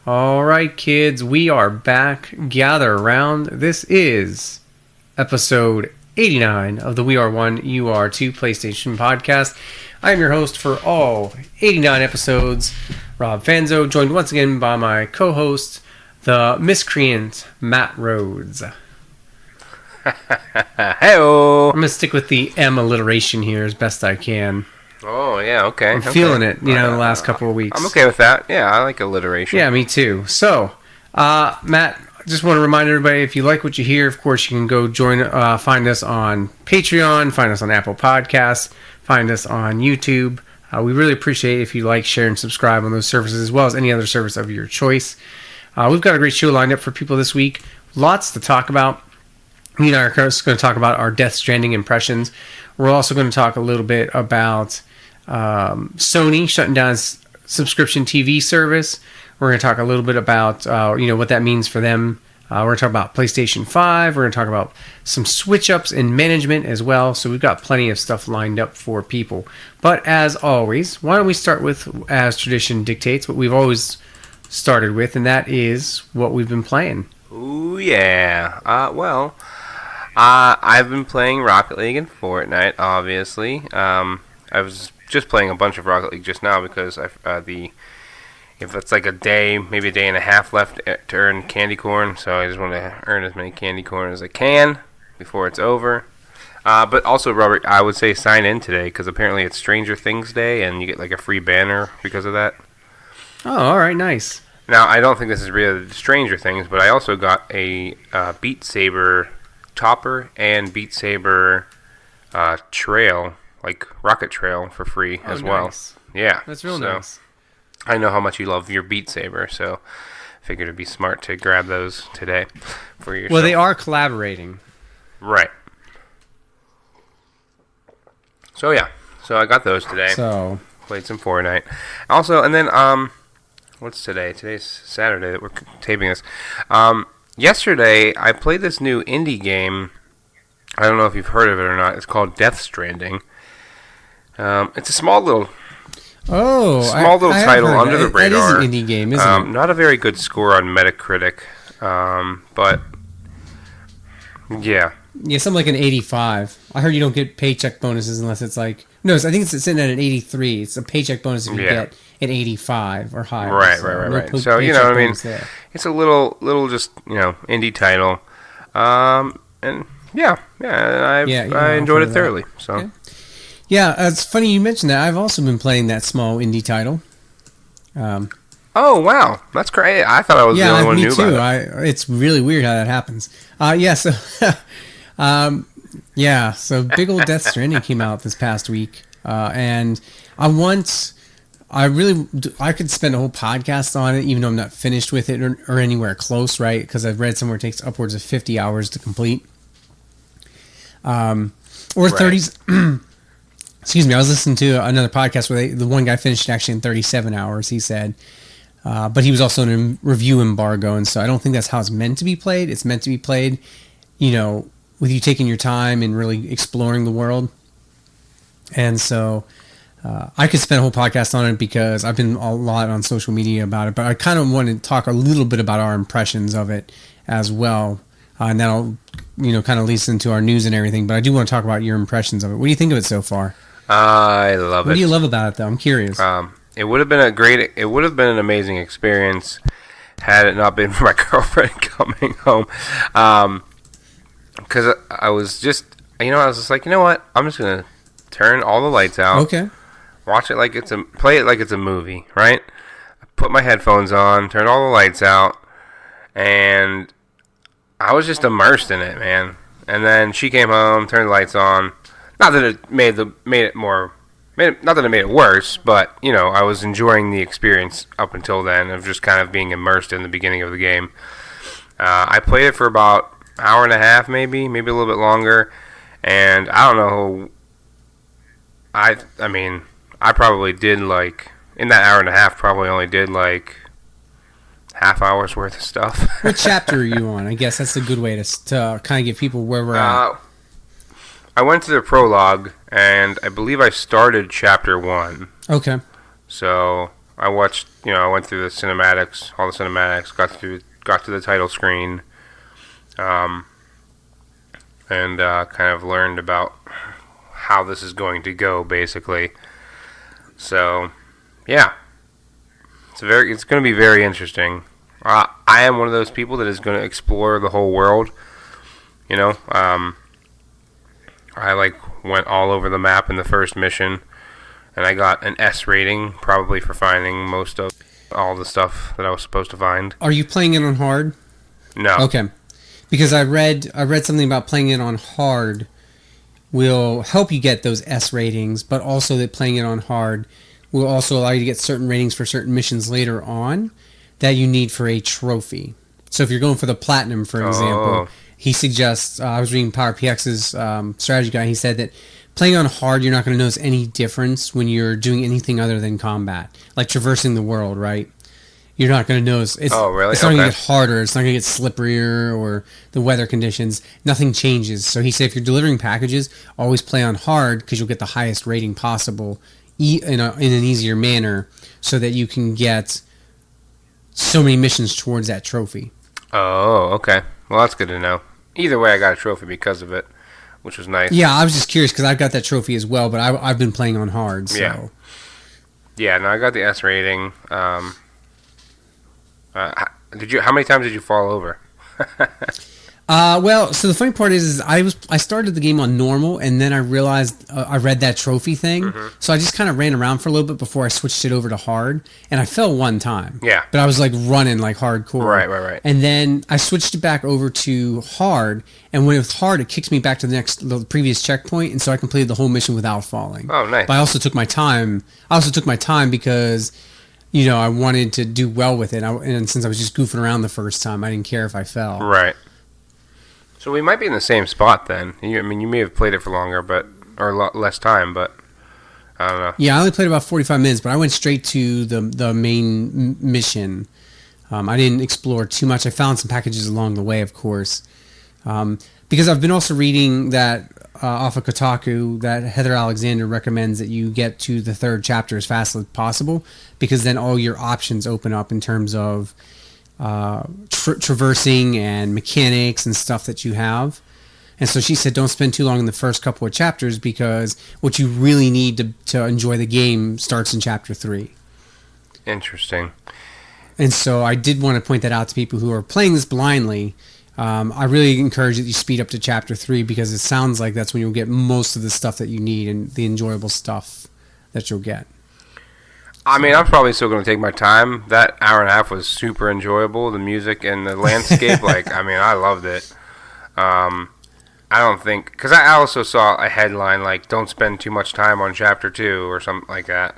All right, kids, we are back. Gather around. This is episode 89 of the We Are One, You Are Two PlayStation podcast. I am your host for all 89 episodes, Rob Fanzo, joined once again by my co-host, the miscreant Matt Rhodes. Hey-o. I'm going to stick with the M alliteration here as best I can. Oh, yeah, okay. I'm feeling it, the last couple of weeks. I'm okay with that. Yeah, I like alliteration. Yeah, me too. So, Matt, just want to remind everybody, if you like what you hear, of course, you can go find us on Patreon, find us on Apple Podcasts, find us on YouTube. We really appreciate it if you like, share, and subscribe on those services, as well as any other service of your choice. We've got a great show lined up for people this week. Lots to talk about. Me and I are going to talk about our Death Stranding impressions. We're also going to talk a little bit about Sony shutting down its subscription TV service. We're going to talk a little bit about what that means for them. We're going to talk about PlayStation 5. We're going to talk about some switch ups in management as well. So we've got plenty of stuff lined up for people. But as always, why don't we start with, as tradition dictates, what we've always started with, and that is what we've been playing. Ooh, yeah. I've been playing Rocket League and Fortnite, obviously. I was just playing a bunch of Rocket League just now because if it's like a day, maybe a day and a half left to earn candy corn, so I just want to earn as many candy corn as I can before it's over. But also, Robert, I would say sign in today because apparently it's Stranger Things Day and you get like a free banner because of that. Oh, all right, nice. Now, I don't think this is really Stranger Things, but I also got a Beat Saber topper and Beat Saber trail, like Rocket Trail, for free as well. Nice. Yeah. That's real nice. I know how much you love your Beat Saber, so I figured it'd be smart to grab those today for yourself. Well, they are collaborating. Right. So, yeah. So, I got those today. So, played some Fortnite. Also, and then, what's today? Today's Saturday that we're taping this. Yesterday, I played this new indie game. I don't know if you've heard of it or not. It's called Death Stranding. It's a small little title under the radar. It is an indie game, isn't it? Not a very good score on Metacritic, but yeah. Yeah, something like an 85. I heard you don't get paycheck bonuses unless it's like... No, I think it's sitting at an 83. It's a paycheck bonus if you get an 85 or higher. Right, so right. So, you know what I mean? There. It's a little just, indie title. And I enjoyed it thoroughly. So. Okay. Yeah, it's funny you mentioned that. I've also been playing that small indie title. Oh, wow. That's great. I thought I was the only one who knew about it. It's really weird how that happens. So big old Death Stranding came out this past week. And I could spend a whole podcast on it, even though I'm not finished with it or anywhere close, right? Because I've read somewhere it takes upwards of 50 hours to complete. Or 30... Excuse me, I was listening to another podcast where the one guy finished it actually in 37 hours, he said. But he was also in a review embargo, and so I don't think that's how it's meant to be played. It's meant to be played, with you taking your time and really exploring the world. And so I could spend a whole podcast on it because I've been a lot on social media about it, but I kind of want to talk a little bit about our impressions of it as well. And that'll, kind of leads into our news and everything, but I do want to talk about your impressions of it. What do you think of it so far? I love it. What do you love about it, though? I'm curious. It would have been an amazing experience had it not been for my girlfriend coming home. Because I was just like, you know what? I'm just going to turn all the lights out. Okay. Play it like it's a movie, right? I put my headphones on, turned all the lights out, and I was just immersed in it, man. And then she came home, turned the lights on. Not that it made it worse, but I was enjoying the experience up until then of just kind of being immersed in the beginning of the game. I played it for about an hour and a half, maybe a little bit longer, and I don't know. I probably did in that hour and a half. Probably only did half hour's worth of stuff. What chapter are you on? I guess that's a good way to kind of get people where we're at. I went to the prologue, and I believe I started chapter 1. Okay. So I watched, I went through the cinematics, all the cinematics, got to the title screen, and kind of learned about how this is going to go, basically. So, yeah, it's going to be very interesting. I am one of those people that is going to explore the whole world. I went all over the map in the first mission, and I got an S rating, probably for finding most of all the stuff that I was supposed to find. Are you playing it on hard? No. Okay. Because I read something about playing it on hard will help you get those S ratings, but also that playing it on hard will also allow you to get certain ratings for certain missions later on that you need for a trophy. So if you're going for the platinum, for example, he suggests, I was reading PowerPX's strategy guide, he said that playing on hard, you're not going to notice any difference when you're doing anything other than combat, like traversing the world, right? You're not going to notice. It's not going to get harder. It's not going to get slipperier or the weather conditions. Nothing changes. So he said if you're delivering packages, always play on hard because you'll get the highest rating possible in an easier manner so that you can get so many missions towards that trophy. Oh, okay. Well, that's good to know. Either way, I got a trophy because of it, which was nice. Yeah, I was just curious because I've got that trophy as well, but I've been playing on hard. So. Yeah, no, I got the S rating. How many times did you fall over? Well, so the funny part is I started the game on normal, and then I realized I read that trophy thing, so I just kind of ran around for a little bit before I switched it over to hard, and I fell one time. Yeah. But I was running hardcore. Right. And then I switched it back over to hard, and when it was hard, it kicks me back to the previous checkpoint, and so I completed the whole mission without falling. Oh, nice. But I also took my time. Because I wanted to do well with it, and since I was just goofing around the first time, I didn't care if I fell. Right. So we might be in the same spot then. You may have played it for longer, or a lot less time, but I don't know. Yeah, I only played about 45 minutes, but I went straight to the main mission. I didn't explore too much. I found some packages along the way, of course, because I've been also reading that off of Kotaku that Heather Alexander recommends that you get to the third chapter as fast as possible, because then all your options open up in terms of traversing and mechanics and stuff that you have. And so she said don't spend too long in the first couple of chapters because what you really need to enjoy the game starts in chapter 3. Interesting. And so I did want to point that out to people who are playing this blindly. I really encourage that you speed up to chapter 3 because it sounds like that's when you'll get most of the stuff that you need and the enjoyable stuff that you'll get. I mean, I'm probably still going to take my time. That hour and a half was super enjoyable. The music and the landscape, I loved it. I don't think... Because I also saw a headline, don't spend too much time on Chapter 2 or something like that.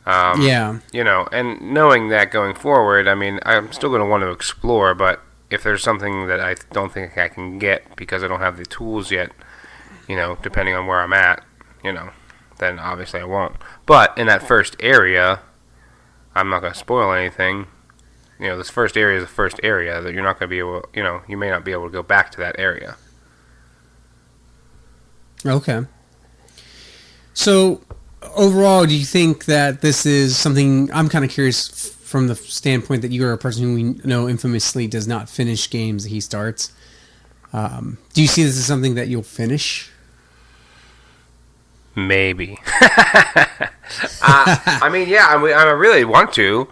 Yeah. And knowing that going forward, I'm still going to want to explore, but if there's something that I don't think I can get because I don't have the tools yet, depending on where I'm at, then obviously I won't. But in that first area, I'm not going to spoil anything. This first area is the first area that you're not going to be able, you may not be able to go back to that area. Okay. So, overall, do you think that this is something... I'm kind of curious from the standpoint that you are a person who we know infamously does not finish games that he starts. Do you see this as something that you'll finish? Maybe. I really want to.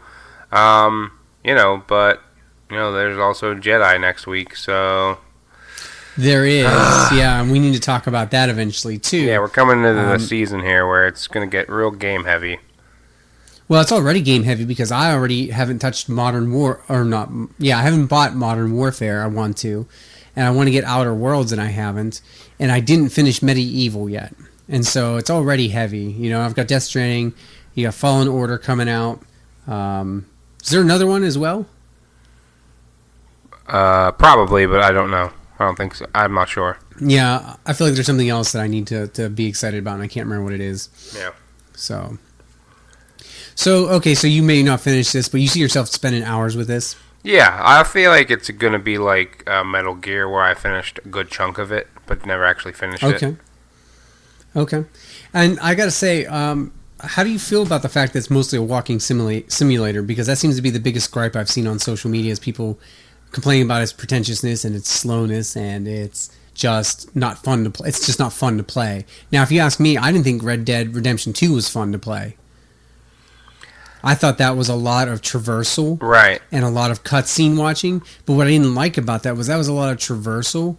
But there's also Jedi next week, so there is. Yeah, and we need to talk about that eventually too. Yeah, we're coming into the season here where it's going to get real game heavy. Well, it's already game heavy because I already haven't touched Modern War or not. Yeah, I haven't bought Modern Warfare. I want to, and I want to get Outer Worlds, and I haven't, and I didn't finish Medieval yet. And so it's already heavy. I've got Death Stranding. You got Fallen Order coming out. Is there another one as well? Probably, but I don't know. I don't think so. I'm not sure. Yeah, I feel like there's something else that I need to be excited about, and I can't remember what it is. Yeah. So okay, so you may not finish this, but you see yourself spending hours with this? Yeah, I feel like it's going to be like Metal Gear, where I finished a good chunk of it, but never actually finished it. Okay. And I gotta say, how do you feel about the fact that it's mostly a walking simulator? Because that seems to be the biggest gripe I've seen on social media is people complaining about its pretentiousness and its slowness, and it's just not fun to play. It's just not fun to play. Now, if you ask me, I didn't think Red Dead Redemption 2 was fun to play. I thought that was a lot of traversal, right, and a lot of cutscene watching. But what I didn't like about that was a lot of traversal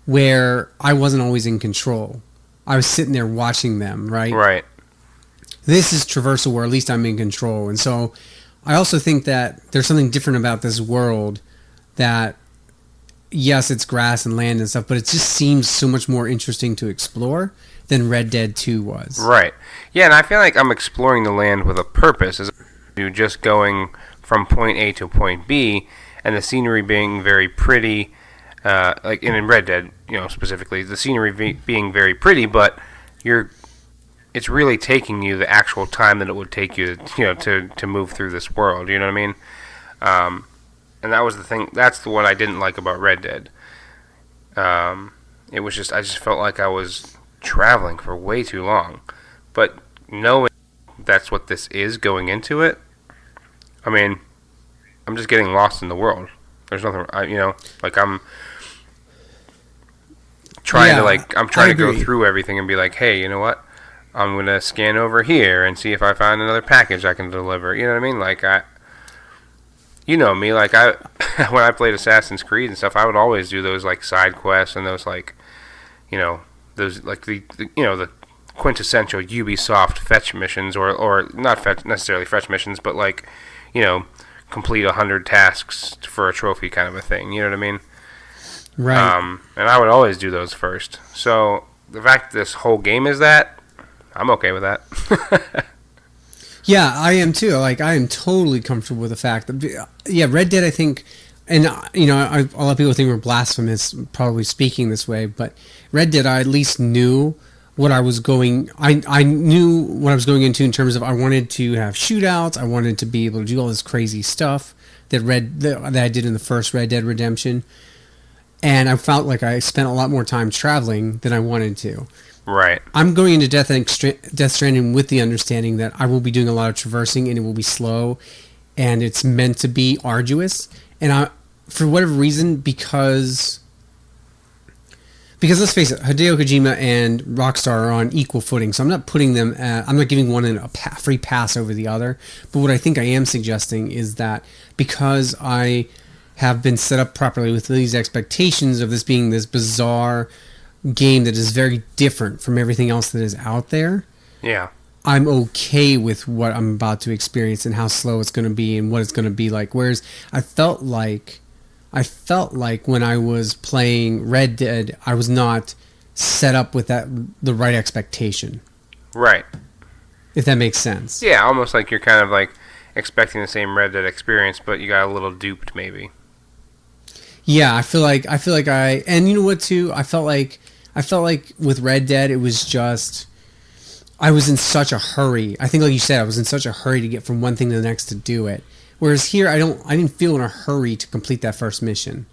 where I wasn't always in control. I was sitting there watching them, right? Right. This is traversal where at least I'm in control. And so I also think that there's something different about this world that, yes, it's grass and land and stuff, but it just seems so much more interesting to explore than Red Dead 2 was. Right. Yeah, and I feel like I'm exploring the land with a purpose as opposed to just going from point A to point B and the scenery being very pretty. Like in Red Dead, specifically, the scenery being very pretty, but it's really taking you the actual time that it would take you, to move through this world. You know what I mean? And that was the thing. That's the one I didn't like about Red Dead. It was I just felt like I was traveling for way too long. But knowing that's what this is going into it, I mean, I'm just getting lost in the world. There's nothing, I'm trying to go through everything and be like, hey, you know what? I'm going to scan over here and see if I find another package I can deliver. You know what I mean? You know me, when I played Assassin's Creed and stuff, I would always do those, side quests and those, those, the quintessential Ubisoft fetch missions, or not necessarily fetch missions, but, complete 100 tasks for a trophy kind of a thing. You know what I mean? Right. And I would always do those first. So, the fact that this whole game is that, I'm okay with that. Yeah, I am too. I am totally comfortable with the fact that, Red Dead, I think, and, a lot of people think we're blasphemous probably speaking this way, but Red Dead, I at least knew what I was going, I knew what I was going into in terms of I wanted to have shootouts, I wanted to be able to do all this crazy stuff that I did in the first Red Dead Redemption, and I felt like I spent a lot more time traveling than I wanted to. Right. I'm going into Death Stranding with the understanding that I will be doing a lot of traversing and it will be slow and it's meant to be arduous. And for whatever reason, because let's face it, Hideo Kojima and Rockstar are on equal footing, so I'm not giving one a free pass over the other. But what I think I am suggesting is that because I have been set up properly with these expectations of this being this bizarre game that is very different from everything else that is out there. Yeah. I'm okay with what I'm about to experience and how slow it's going to be and what it's going to be like. Whereas I felt like when I was playing Red Dead, I was not set up with the right expectation. Right. If that makes sense. Yeah, almost like you're kind of expecting the same Red Dead experience, but you got a little duped maybe. Yeah, I feel like and you know what too? I felt like with Red Dead, it was just, I was in such a hurry. I think, like you said, I was in such a hurry to get from one thing to the next to do it. Whereas here, I didn't feel in a hurry to complete that first mission.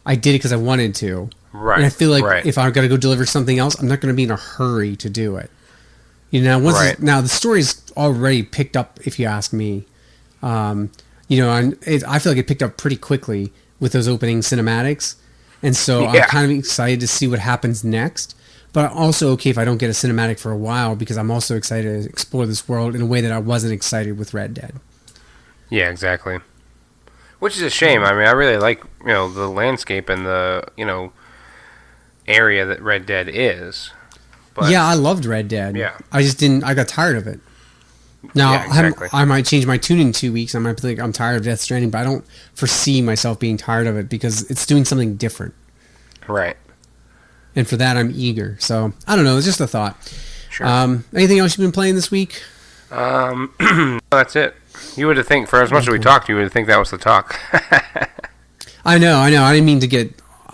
I did it because I wanted to. Right. And I feel like if I've got to go deliver something else, I'm not going to be in a hurry to do it. Now the story's already picked up, if you ask me. I feel like it picked up pretty quickly with those opening cinematics. And so I'm kind of excited to see what happens next. But I'm also okay if I don't get a cinematic for a while because I'm also excited to explore this world in a way that I wasn't excited with Red Dead. Yeah, exactly. Which is a shame. I mean, I really like, the landscape and the, area that Red Dead is. But, yeah, I loved Red Dead. Yeah. I got tired of it. Now, yeah, exactly. I might change my tune in 2 weeks. I might think I'm tired of Death Stranding, but I don't foresee myself being tired of it because it's doing something different. Right. And for that, I'm eager. So, I don't know. It's just a thought. Sure. Anything else you've been playing this week? That's it. You would have think, for as much as we talked, you would think that was the talk. I know. I didn't mean to get...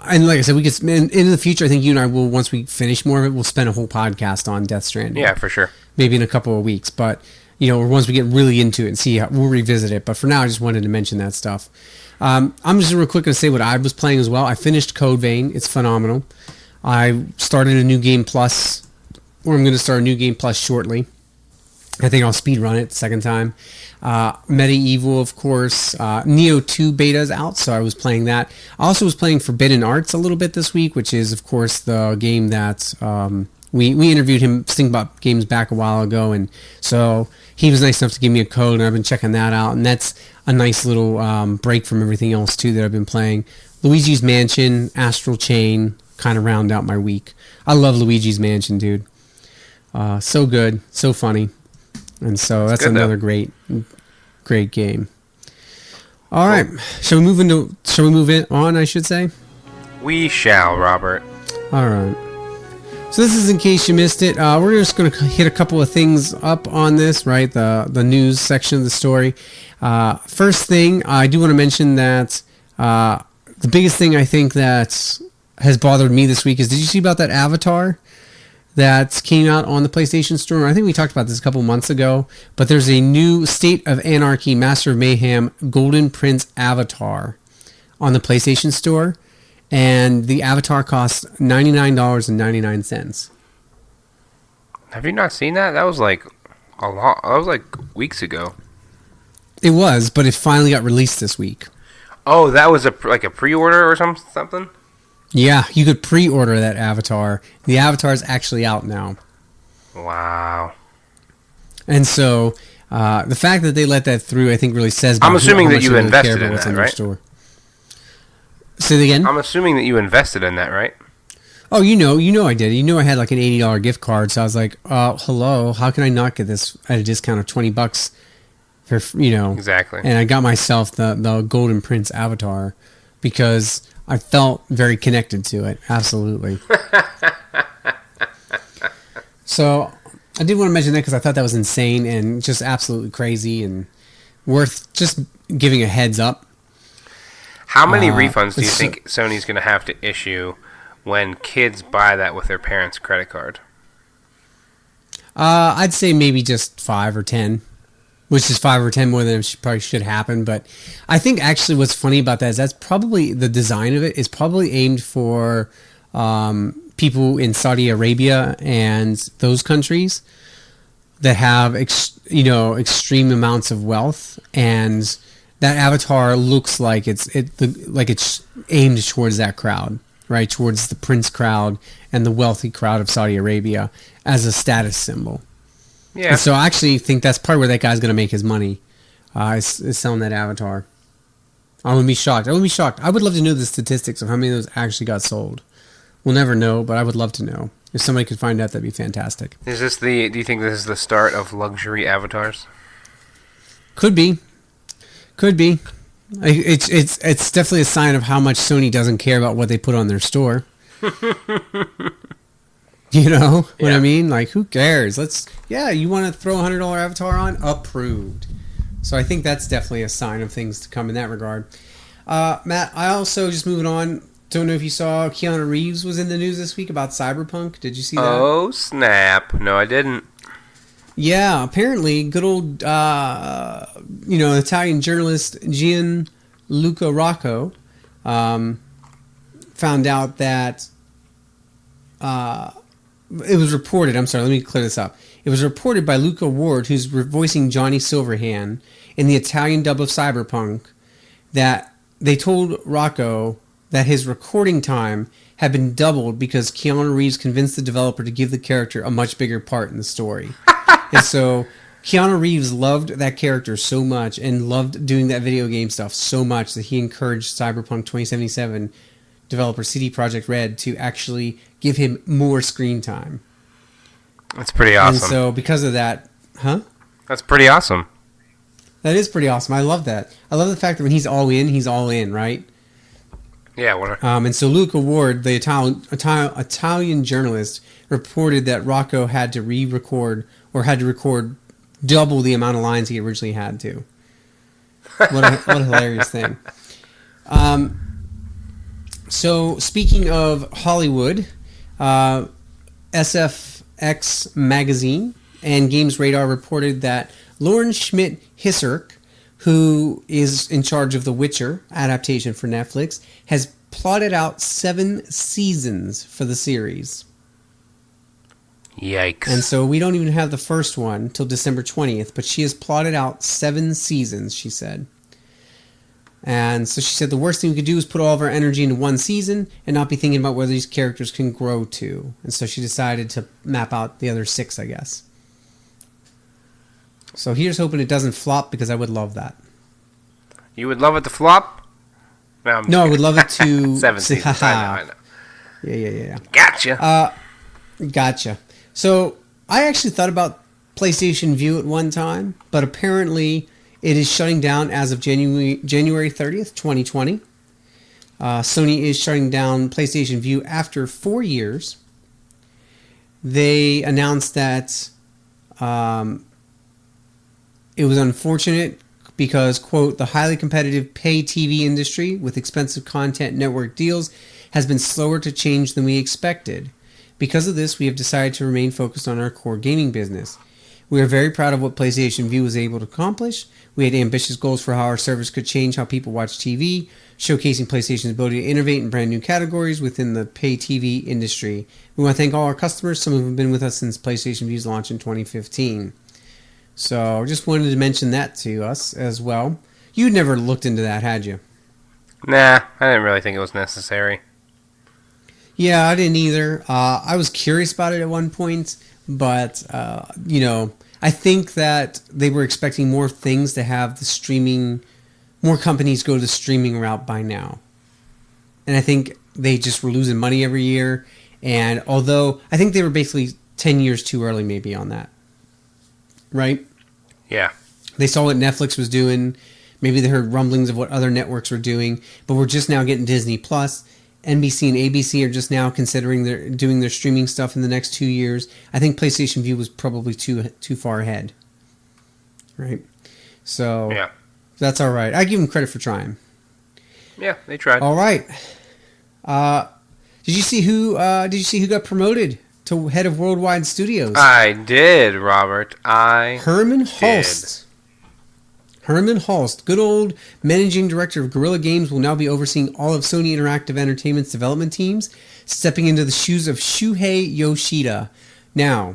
And like I said, we could in the future, I think you and I will, once we finish more of it, we'll spend a whole podcast on Death Stranding. Yeah, for sure. Maybe in a couple of weeks. But... or once we get really into it and see how we'll revisit it. But for now, I just wanted to mention that stuff. I'm just real quick going to say what I was playing as well. I finished Code Vein. It's phenomenal. I started a new game plus, or I'm going to start a new game plus shortly. I think I'll speed run it the second time. Medieval, of course. Neo 2 beta is out, so I was playing that. I also was playing Forbidden Arts a little bit this week, which is, of course, the game that we interviewed him thinking about games back a while ago, and so he was nice enough to give me a code, and I've been checking that out, and that's a nice little break from everything else, too, that I've been playing. Luigi's Mansion, Astral Chain, kind of round out my week. I love Luigi's Mansion, dude. So good, so funny. And so that's another great game. All right, shall we move in on? I should say. We shall, Robert. All right. So this is in case you missed it. We're just going to hit a couple of things up on this, right? The news section of the story. First thing, I do want to mention that the biggest thing I think that has bothered me this week is, did you see about that Avatar that came out on the PlayStation Store? I think we talked about this a couple months ago, but there's a new State of Anarchy, Master of Mayhem, Golden Prince Avatar on the PlayStation Store, and the Avatar costs $99.99. Have you not seen that? That was like that was like weeks ago. It was, but it finally got released this week. Oh, that was like a pre-order or something? Yeah, you could pre-order that Avatar. The Avatar is actually out now. Wow. And so, the fact that they let that through, I think, really says... I'm assuming that you invested in that, right? Store. Say it again? I'm assuming that you invested in that, right? Oh, you know I did. You know I had like an $80 gift card, so I was like, hello, how can I not get this at a discount of $20 for, Exactly. And I got myself the Golden Prince Avatar because I felt very connected to it. Absolutely. So I did want to mention that because I thought that was insane and just absolutely crazy and worth just giving a heads up. How many refunds do you think Sony's going to have to issue when kids buy that with their parents' credit card? I'd say maybe just 5 or 10. Which is 5 or 10 more than it probably should happen. But I think actually what's funny about that is that's probably, the design of it is probably aimed for people in Saudi Arabia and those countries that have extreme amounts of wealth, and that Avatar looks like it's aimed towards that crowd, right? Towards the prince crowd and the wealthy crowd of Saudi Arabia as a status symbol. Yeah. And so I actually think that's part where that guy's going to make his money, is selling that Avatar. I wouldn't be shocked. I would love to know the statistics of how many of those actually got sold. We'll never know, but I would love to know. If somebody could find out, that'd be fantastic. Do you think this is the start of luxury avatars? Could be. It's definitely a sign of how much Sony doesn't care about what they put on their store. You know what I mean? Like, who cares? You want to throw a $100 Avatar on? Approved. So I think that's definitely a sign of things to come in that regard. Matt, I also, just moving on, don't know if you saw Keanu Reeves was in the news this week about Cyberpunk. Did you see that? Oh, snap. No, I didn't. Yeah, apparently, good old, Italian journalist Gianluca Rocco found out that... it was reported, I'm sorry, let me clear this up. It was reported by Luca Ward, who's voicing Johnny Silverhand in the Italian dub of Cyberpunk, that they told Rocco that his recording time had been doubled because Keanu Reeves convinced the developer to give the character a much bigger part in the story. And so Keanu Reeves loved that character so much and loved doing that video game stuff so much that he encouraged Cyberpunk 2077 developer CD Projekt Red to actually give him more screen time. That's pretty awesome. And so because of that, That's pretty awesome. That is pretty awesome. I love that. I love the fact that when he's all in, right? Yeah. And so Luca Ward, the Italian journalist, reported that Rocco had to re-record or had to record double the amount of lines he originally had to. What a hilarious thing. So, speaking of Hollywood, SFX Magazine and Games Radar reported that Lauren Schmidt-Hissrich, who is in charge of The Witcher adaptation for Netflix, has plotted out 7 seasons for the series. Yikes. And so we don't even have the first one till December 20th, but she has plotted out 7 seasons, she said. And so she said the worst thing we could do is put all of our energy into one season and not be thinking about where these characters can grow to. And so she decided to map out the other 6, I guess. So here's hoping it doesn't flop, because I would love that. You would love it to flop? No, I would love it to... 7 seasons. I know. Yeah. Gotcha. So I actually thought about PlayStation View at one time, but apparently it is shutting down as of January 30th, 2020. Sony is shutting down PlayStation View after 4 years. They announced that it was unfortunate because, quote, the highly competitive pay TV industry with expensive content network deals has been slower to change than we expected. Because of this, we have decided to remain focused on our core gaming business. We are very proud of what PlayStation View was able to accomplish. We had ambitious goals for how our service could change how people watch TV, showcasing PlayStation's ability to innovate in brand new categories within the pay TV industry. We want to thank all our customers, some of whom have been with us since PlayStation View's launch in 2015. So, just wanted to mention that to us as well. You'd never looked into that, had you? Nah, I didn't really think it was necessary. Yeah, I didn't either. I was curious about it at one point, but, I think that they were expecting more things to have the streaming, more companies go the streaming route by now. And I think they just were losing money every year. And although, I think they were basically 10 years too early maybe on that. Right? Yeah. They saw what Netflix was doing. Maybe they heard rumblings of what other networks were doing. But we're just now getting Disney Plus. NBC and ABC are just now considering doing their streaming stuff in the next 2 years. I think PlayStation View was probably too far ahead. Right? So, yeah, that's all right. I give them credit for trying. Yeah, they tried. All right. Did you see who got promoted to head of Worldwide Studios? I did, Robert. Herman Hulst. Herman Hulst, good old managing director of Guerrilla Games, will now be overseeing all of Sony Interactive Entertainment's development teams, stepping into the shoes of Shuhei Yoshida. Now,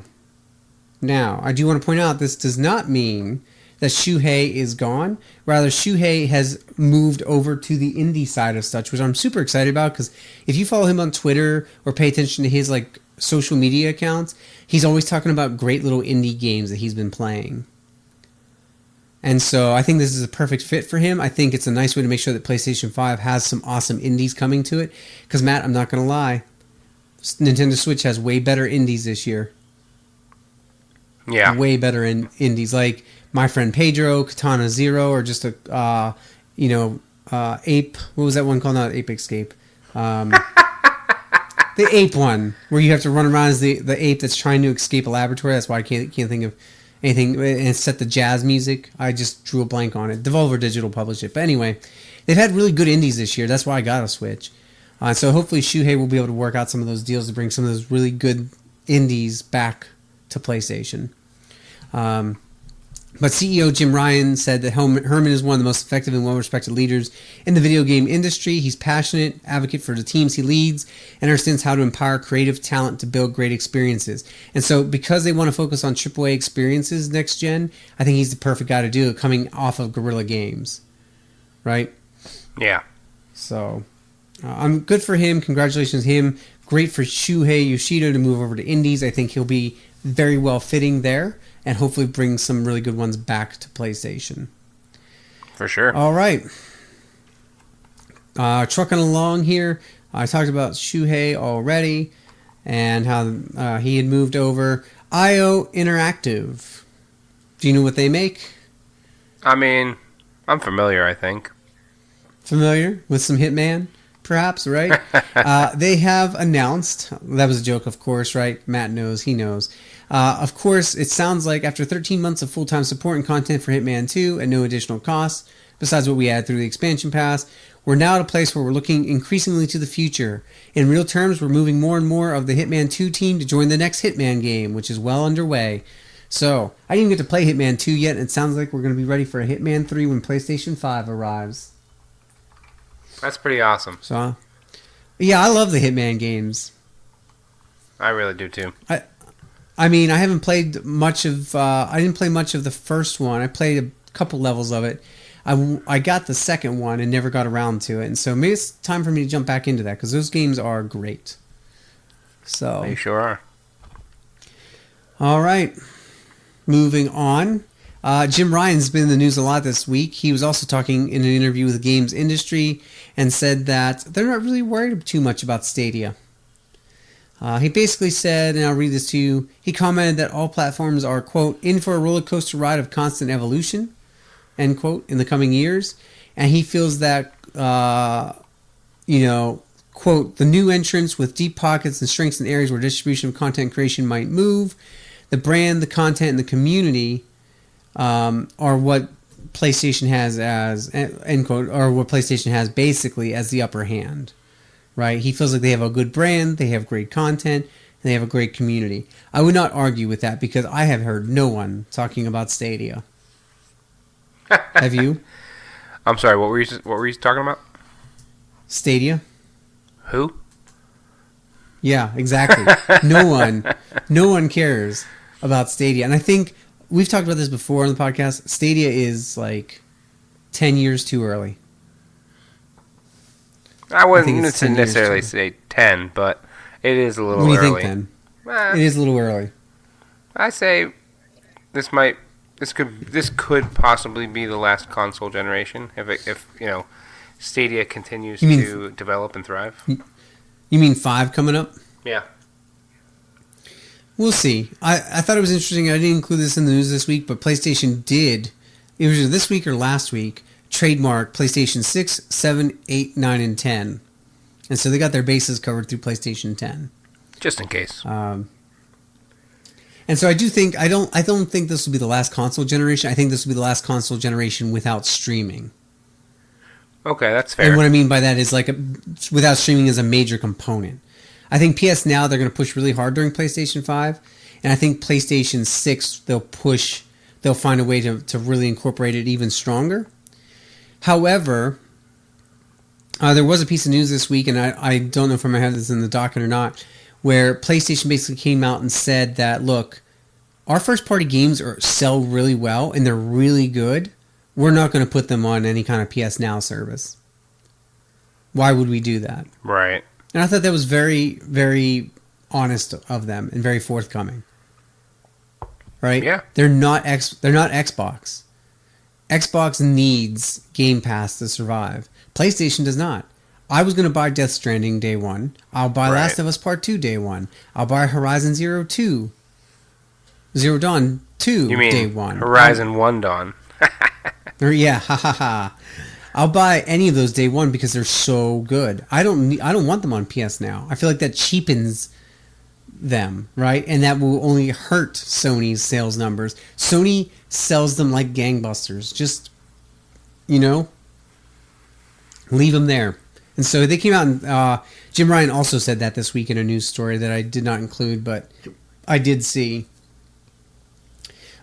I do want to point out this does not mean that Shuhei is gone. Rather, Shuhei has moved over to the indie side of such, which I'm super excited about, because if you follow him on Twitter or pay attention to his social media accounts, he's always talking about great little indie games that he's been playing. And so I think this is a perfect fit for him. I think it's a nice way to make sure that PlayStation 5 has some awesome indies coming to it. Because, Matt, I'm not going to lie, Nintendo Switch has way better indies this year. Yeah. Way better indies. Like My Friend Pedro, Katana Zero, or just Ape. What was that one called? Not Ape Escape. The ape one, where you have to run around as the ape that's trying to escape a laboratory. That's why I can't think of anything. And it's set the jazz music. I just drew a blank on it. Devolver Digital published it. But anyway, they've had really good indies this year. That's why I got a Switch. So hopefully Shuhei will be able to work out some of those deals to bring some of those really good indies back to PlayStation. But CEO Jim Ryan said that Herman is one of the most effective and well-respected leaders in the video game industry. He's passionate, advocate for the teams he leads, and understands how to empower creative talent to build great experiences. And so because they want to focus on AAA experiences next gen, I think he's the perfect guy to do it, coming off of Guerrilla Games. Right? Yeah. So, I'm good for him. Congratulations to him. Great for Shuhei Yoshida to move over to indies. I think he'll be very well fitting there, and hopefully bring some really good ones back to PlayStation. For sure. All right. Trucking along here. I talked about Shuhei already and how he had moved over. IO Interactive. Do you know what they make? I mean, I'm familiar, I think. Familiar with some Hitman, perhaps, right? They have announced, that was a joke, of course, right? Matt knows, he knows. Of course, it sounds like after 13 months of full-time support and content for Hitman 2 at no additional cost, besides what we add through the expansion pass, we're now at a place where we're looking increasingly to the future. In real terms, we're moving more and more of the Hitman 2 team to join the next Hitman game, which is well underway. So, I didn't get to play Hitman 2 yet, and it sounds like we're going to be ready for a Hitman 3 when PlayStation 5 arrives. That's pretty awesome. So, yeah, I love the Hitman games. I really do too. I mean, I haven't played much of. I didn't play much of the first one. I played a couple levels of it. I got the second one and never got around to it, and so maybe it's time for me to jump back into that because those games are great. So They sure are. all right, moving on. Jim Ryan's been in the news a lot this week. He was also talking in an interview with the games industry and said that they're not really worried too much about Stadia. He basically said, and I'll read this to you, he commented that all platforms are, quote, in for a roller coaster ride of constant evolution, end quote, in the coming years. And he feels that, quote, the new entrants with deep pockets and strengths in areas where distribution of content creation might move, the brand, the content, and the community are what PlayStation has as, end quote, or what PlayStation has basically as the upper hand. Right? He feels like they have a good brand, they have great content, and they have a great community. I would not argue with that because I have heard no one talking about Stadia. Have you? I'm sorry. What were you talking about? Stadia? Who? Yeah, exactly. No one cares about Stadia. And I think we've talked about this before on the podcast. Stadia is like 10 years too early. I wouldn't necessarily say 10, but it is a little early. What do you think then? It is a little early. I say this could possibly be the last console generation if Stadia continues to develop and thrive. You mean 5 coming up? Yeah. We'll see. I thought it was interesting. I didn't include this in the news this week, but PlayStation did. It was either this week or last week. Trademark PlayStation 6, 7, 8, 9, and 10. And so they got their bases covered through PlayStation 10. Just in case. And so I don't think this will be the last console generation. I think this will be the last console generation without streaming. Okay, that's fair. And what I mean by that is without streaming as a major component. I think PS Now they're going to push really hard during PlayStation 5. And I think PlayStation 6 they'll find a way to really incorporate it even stronger. However, there was a piece of news this week, and I don't know if I'm going to have this in the docket or not, where PlayStation basically came out and said that, look, our first-party games sell really well, and they're really good. We're not going to put them on any kind of PS Now service. Why would we do that? Right. And I thought that was very, very honest of them and very forthcoming. Right? Yeah. They're not Xbox. Xbox needs Game Pass to survive. PlayStation does not. I was going to buy Death Stranding day one. I'll buy Last of Us Part 2 day one. I'll buy Horizon Zero Dawn 2 you mean day one. Horizon 1 Dawn. Yeah, ha ha ha. I'll buy any of those day one because they're so good. I don't want them on PS Now. I feel like that cheapens them, right? And that will only hurt Sony's sales numbers. Sony sells them like gangbusters. Just, leave them there. And so they came out and Jim Ryan also said that this week in a news story that I did not include, but I did see.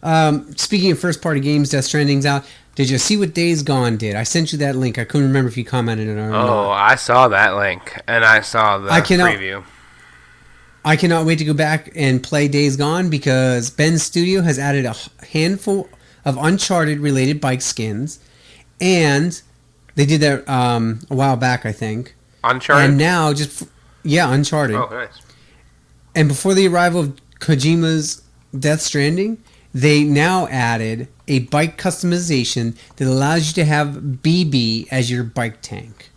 Speaking of first-party games, Death Stranding's out. Did you see what Days Gone did? I sent you that link. I couldn't remember if you commented on it or not. Oh, I saw that link, and I saw the preview. I cannot wait to go back and play Days Gone because Ben's studio has added a handful of Uncharted-related bike skins, and they did that a while back, I think. Uncharted? And now Uncharted. Oh, nice. And before the arrival of Kojima's Death Stranding, they now added a bike customization that allows you to have BB as your bike tank.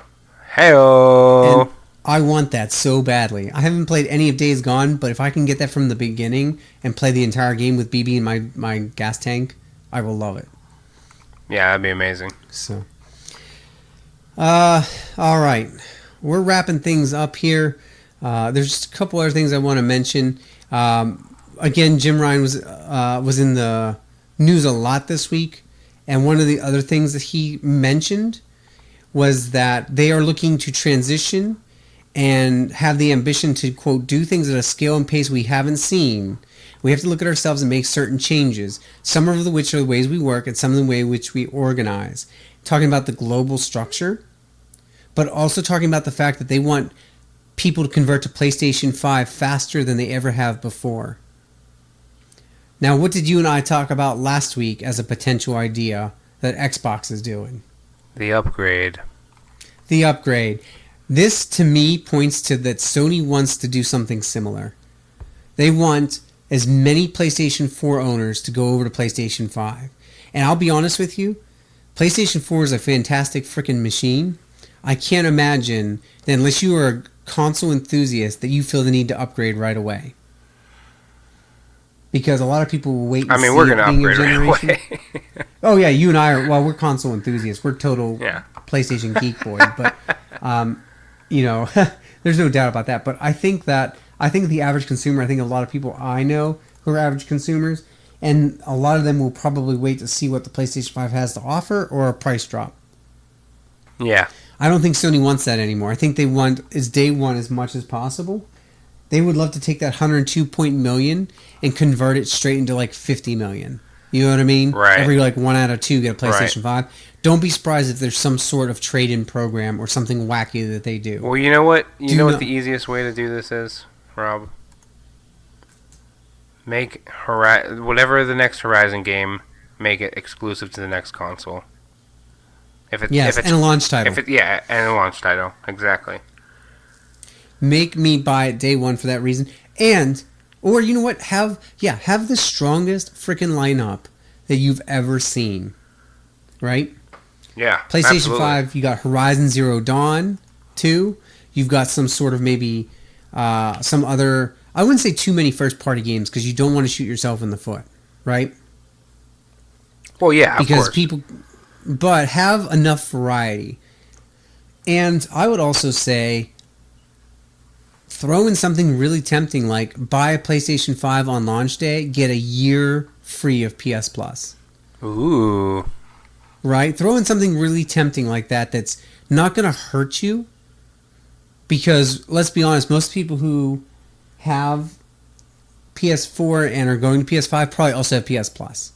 Hey-o! And I want that so badly. I haven't played any of Days Gone, but if I can get that from the beginning and play the entire game with BB in my gas tank, I will love it. Yeah, that'd be amazing. So, all right. We're wrapping things up here. There's just a couple other things I want to mention. Again, Jim Ryan was in the news a lot this week, and one of the other things that he mentioned was that they are looking to transition and have the ambition to, quote, do things at a scale and pace we haven't seen. We have to look at ourselves and make certain changes, some of which are the ways we work and some of the way which we organize. Talking about the global structure, but also talking about the fact that they want people to convert to PlayStation 5 faster than they ever have before. Now, what did you and I talk about last week as a potential idea that Xbox is doing? The upgrade. The upgrade. This, to me, points to that Sony wants to do something similar. They want as many PlayStation 4 owners to go over to PlayStation 5. And I'll be honest with you, PlayStation 4 is a fantastic freaking machine. I can't imagine that unless you are a console enthusiast that you feel the need to upgrade right away. Because a lot of people will wait and see we're going to being a upgrade right generation. away. Oh, yeah, you and I are, well, we're console enthusiasts. We're total PlayStation geek boys. But, there's no doubt about that. But I think the average consumer, I think a lot of people I know who are average consumers, and a lot of them will probably wait to see what the PlayStation 5 has to offer or a price drop. Yeah. I don't think Sony wants that anymore. I think they want is day one as much as possible. They would love to take that 102 million and convert it straight into like 50 million. You know what I mean? Right. Every like 1 out of 2 get a PlayStation 5. Don't be surprised if there's some sort of trade-in program or something wacky that they do. Well, you know what? You know what the easiest way to do this is, Rob? Make whatever the next Horizon game, make it exclusive to the next console. If it's and a launch title. And a launch title, exactly. Make me buy it day one for that reason, or you know what? Have the strongest freaking lineup that you've ever seen, right? Yeah, PlayStation absolutely. 5, you got Horizon Zero Dawn 2. You've got some sort of maybe some other. I wouldn't say too many first-party games because you don't want to shoot yourself in the foot, right? Well, yeah, because of course. But have enough variety. And I would also say throw in something really tempting like buy a PlayStation 5 on launch day, get a year free of PS Plus. Ooh. Right? Throw in something really tempting like that that's not going to hurt you. Because, let's be honest, most people who have PS4 and are going to PS5 probably also have PS Plus.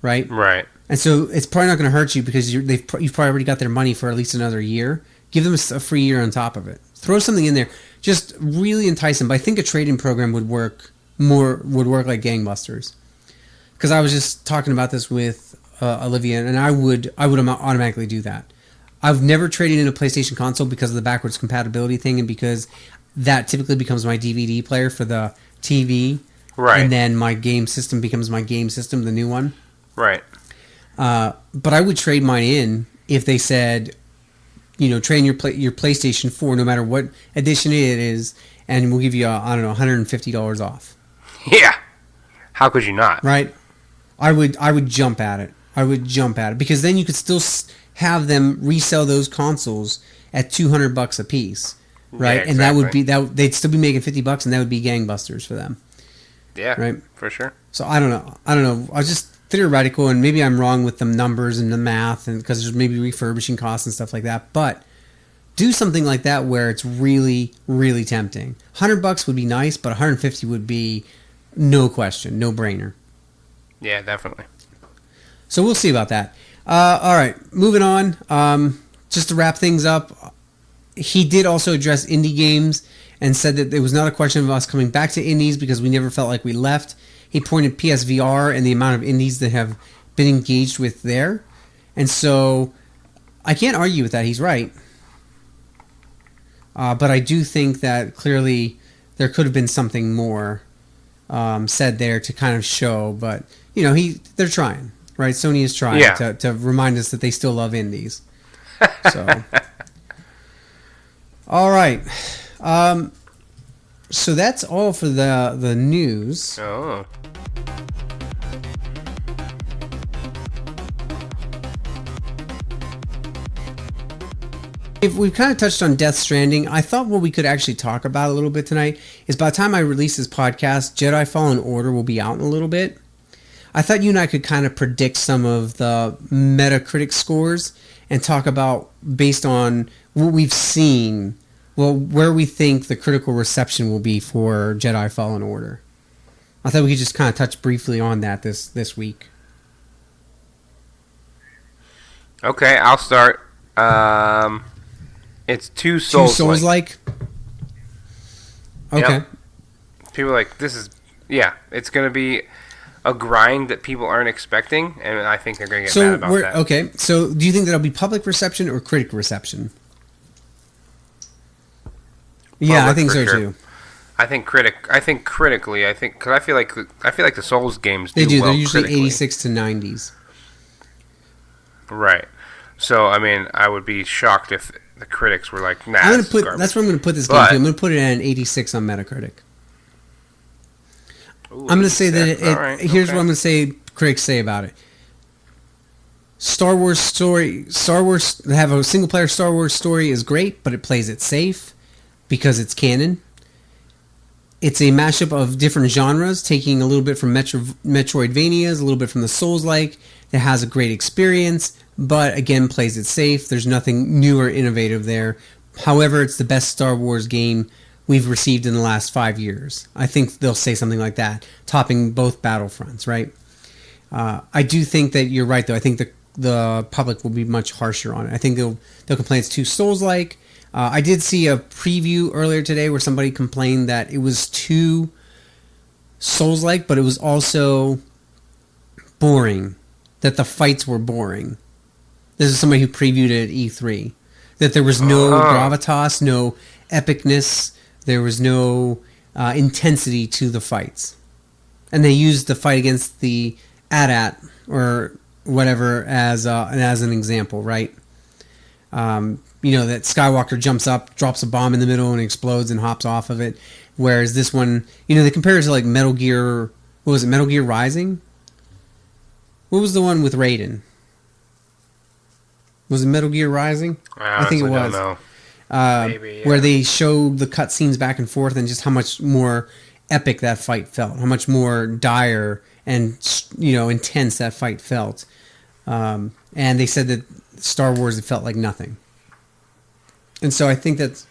Right? Right. And so it's probably not going to hurt you because you've probably already got their money for at least another year. Give them a free year on top of it. Throw something in there. Just really entice them. But I think a trade-in program would work like gangbusters. Because I was just talking about this with Olivia, and I would automatically do that. I've never traded in a PlayStation console because of the backwards compatibility thing, and because that typically becomes my DVD player for the TV. Right. And then my game system becomes my game system, the new one. Right. But I would trade mine in if they said, trade your PlayStation 4 no matter what edition it is, and we'll give you, $150 off. Yeah. How could you not? Right? I would jump at it. Because then you could still have them resell those consoles at $200 a piece, right? Yeah, exactly. And that would be they'd still be making $50, and that would be gangbusters for them. Yeah, right. For sure. So I don't know. I was just theoretical, and maybe I'm wrong with the numbers and the math, and because there's maybe refurbishing costs and stuff like that. But do something like that where it's really, really tempting. $100 would be nice, but $150 would be no question, no brainer. Yeah, definitely. So we'll see about that. All right, moving on. Just to wrap things up, he did also address indie games and said that it was not a question of us coming back to indies because we never felt like we left. He pointed PSVR and the amount of indies that have been engaged with there. And so I can't argue with that. He's right. But I do think that clearly there could have been something more said there to kind of show. But, they're trying, right? Sony is trying to remind us that they still love indies. So, all right. So that's all for the news. Oh. If we've kind of touched on Death Stranding, I thought what we could actually talk about a little bit tonight is by the time I release this podcast, Jedi Fallen Order will be out in a little bit. I thought you and I could kind of predict some of the Metacritic scores and talk about, based on what we've seen, where we think the critical reception will be for Jedi Fallen Order. I thought we could just kind of touch briefly on that this week. Okay, I'll start. It's two Souls-like. Okay. Yep. People are like, this is... Yeah, it's going to be a grind that people aren't expecting, and I think they're going to get mad about that. Okay, so do you think that'll be public reception or critic reception? Yeah, I think so too. I think critically. Because I feel like the Souls games do well. They're usually critically. 86 to 90s. Right. So I mean, I would be shocked if the critics were like, "Nah." That's where I'm going to put this game. I'm going to put it at an 86 on Metacritic. Ooh, I'm going to say that here's what I'm going to say. Critics say about it. Star Wars have a single player Star Wars story is great, but it plays it safe because it's canon. It's a mashup of different genres, taking a little bit from Metroidvanias, a little bit from the Souls-like. It has a great experience, but again, plays it safe. There's nothing new or innovative there. However, it's the best Star Wars game we've received in the last 5 years. I think they'll say something like that, topping both Battlefronts, right? I do think that you're right, though. I think the public will be much harsher on it. I think they'll complain it's too Souls-like. I did see a preview earlier today where somebody complained that it was too Souls-like, but it was also boring, that the fights were boring. This is somebody who previewed it at E3. That there was no gravitas, no epicness, there was no intensity to the fights. And they used the fight against the AT-AT or whatever as an example, right? That Skywalker jumps up, drops a bomb in the middle and explodes and hops off of it. Whereas this one, they compare it to like Metal Gear, what was it, Metal Gear Rising? What was the one with Raiden? Was it Metal Gear Rising? I think it was. Don't know. Maybe, yeah. Where they showed the cutscenes back and forth and just how much more epic that fight felt, how much more dire and intense that fight felt. And they said that Star Wars, it felt like nothing. And so I think that's...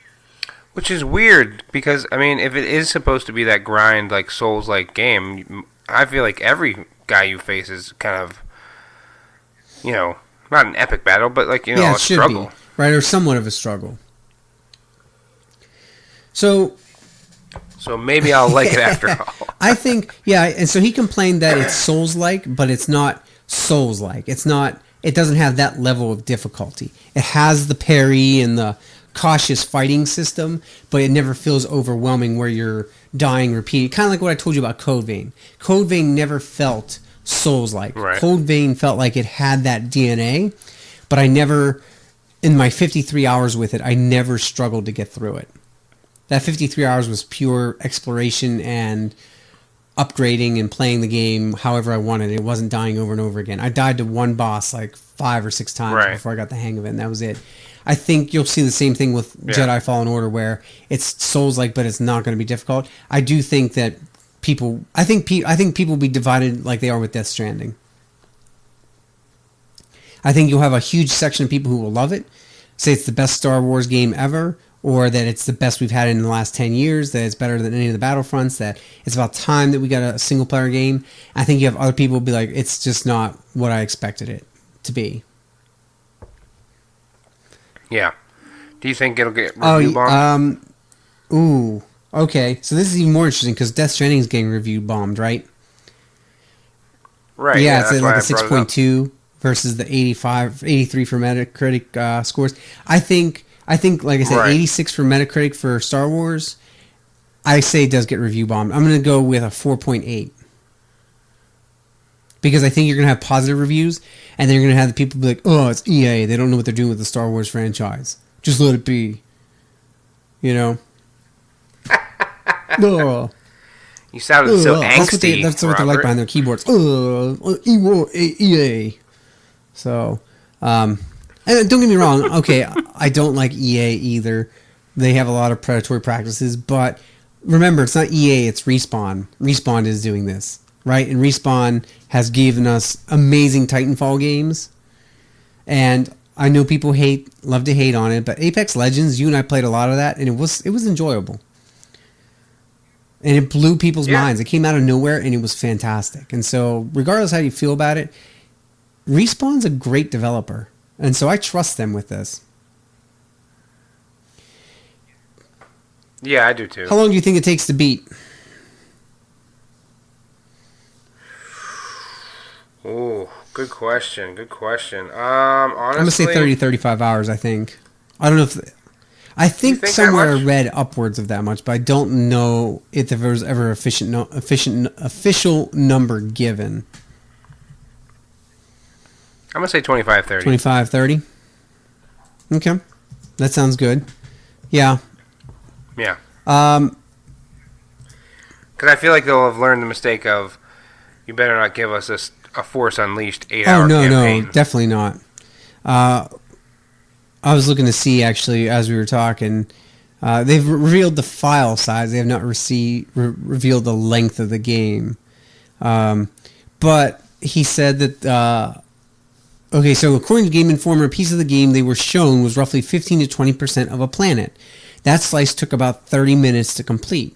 Which is weird, because, I mean, if it is supposed to be that grind, like, Souls-like game, I feel like every guy you face is kind of, not an epic battle, but, like, a struggle. Be, right, or somewhat of a struggle. So maybe I'll like it after all. I think, and so he complained that it's Souls-like, but it's not Souls-like. It doesn't have that level of difficulty. It has the parry and the cautious fighting system, but it never feels overwhelming where you're dying repeatedly. Kind of like what I told you about Code Vein. Code Vein never felt Souls-like. Right. Code Vein felt like it had that DNA, but I never, in my 53 hours with it, I never struggled to get through it. That 53 hours was pure exploration and upgrading and playing the game however I wanted. It wasn't dying over and over again. I died to one boss like 5 or 6 times before I got the hang of it, and that was it. I think you'll see the same thing with Jedi Fallen Order, where it's Souls-like, but it's not going to be difficult. I do think that people will be divided like they are with Death Stranding. I think you'll have a huge section of people who will love it, say it's the best Star Wars game ever, or that it's the best we've had in the last 10 years, that it's better than any of the Battlefronts, that it's about time that we got a single-player game. I think you have other people who will be like, it's just not what I expected it to be. Yeah. Do you think it'll get review bombed? Okay. So this is even more interesting because Death Stranding is getting review bombed, right? Right. Yeah, it's like a 6.2 versus the 83 for Metacritic scores. I think, like I said, 86 for Metacritic for Star Wars. I say it does get review bombed. I'm going to go with a 4.8. Because I think you're going to have positive reviews, and then you're going to have the people be like, oh, it's EA. They don't know what they're doing with the Star Wars franchise. Just let it be. You sounded so angsty, That's what they're like behind their keyboards. EA. So, and don't get me wrong. Okay, I don't like EA either. They have a lot of predatory practices, but remember, it's not EA, it's Respawn. Respawn is doing this. Right, and Respawn has given us amazing Titanfall games, and I know people love to hate on it, but Apex Legends, you and I played a lot of that, and it was enjoyable, and it blew people's minds. It came out of nowhere, and it was fantastic. And so, regardless how you feel about it, Respawn's a great developer, and so I trust them with this. Yeah, I do too. How long do you think it takes to beat? Good question. Honestly, I'm gonna say 30, 35 hours. I think. I don't know if. I think think somewhere I that much? read upwards of that much, but I don't know if there was ever official number given. I'm gonna say 25, 30. 25, 30? Okay. That sounds good. Yeah. Yeah. Um, Because I feel like they'll have learned the mistake of, you better not give us a Force Unleashed 8 oh, hour no, campaign. no. Definitely not. I was looking to see, actually, as we were talking, they've revealed the file size. They have not revealed the length of the game. But he said that... okay, so according to Game Informer, a piece of the game they were shown was roughly 15 to 20% of a planet. That slice took about 30 minutes to complete,